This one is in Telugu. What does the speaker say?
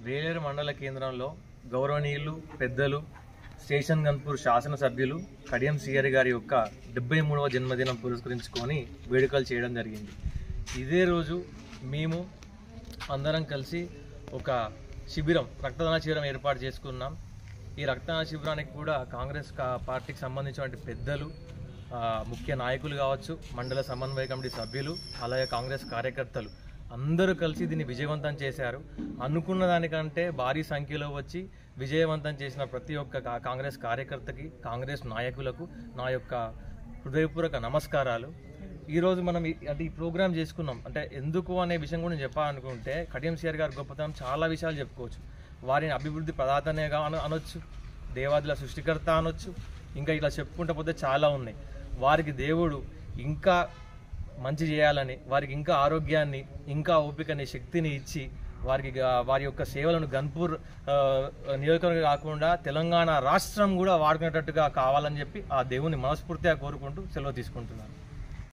వేలేరు మండల కేంద్రంలో గౌరవనీయులు పెద్దలు స్టేషన్ గన్పూర్ శాసనసభ్యులు కడియం శ్రీహరి గారి యొక్క 73వ జన్మదినం పురస్కరించుకొని వేడుకలు చేయడం జరిగింది. ఇదే రోజు మేము అందరం కలిసి ఒక శిబిరం రక్తదాన శిబిరం ఏర్పాటు చేసుకున్నాం. ఈ రక్తదాన శిబిరానికి కూడా కాంగ్రెస్ పార్టీకి సంబంధించినటువంటి పెద్దలు, ముఖ్య నాయకులు కావచ్చు, మండల సమన్వయ కమిటీ సభ్యులు, అలాగే కాంగ్రెస్ కార్యకర్తలు అందరూ కలిసి దీన్ని విజయవంతం చేశారు. అనుకున్న దానికంటే భారీ సంఖ్యలో వచ్చి విజయవంతం చేసిన ప్రతి ఒక్క కాంగ్రెస్ కార్యకర్తకి, కాంగ్రెస్ నాయకులకు నా యొక్క హృదయపూర్వక నమస్కారాలు. ఈరోజు మనం అంటే ఈ ప్రోగ్రాం చేసుకున్నాం అంటే ఎందుకు అనే విషయం కూడా నేను చెప్పాలనుకుంటే, కడియం శ్రీహరి గారి గొప్పతనం చాలా విషయాలు చెప్పుకోవచ్చు. వారిని అభివృద్ధి ప్రదాతనేగా అనొచ్చు, దేవాదుల సృష్టికర్త అనొచ్చు, ఇంకా ఇలా చెప్పుకుంటూ పోతే చాలా ఉన్నాయి. వారికి దేవుడు ఇంకా మంచి చేయాలని, వారికి ఇంకా ఆరోగ్యాన్ని, ఇంకా ఓపికని, శక్తిని ఇచ్చి వారి యొక్క సేవలను గన్పూర్ నియోజకవర్గం కాకుండా తెలంగాణ రాష్ట్రం కూడా వాడుకునేటట్టుగా కావాలని చెప్పి ఆ దేవుని మనస్ఫూర్తిగా కోరుకుంటూ సెలవు తీసుకుంటున్నాను.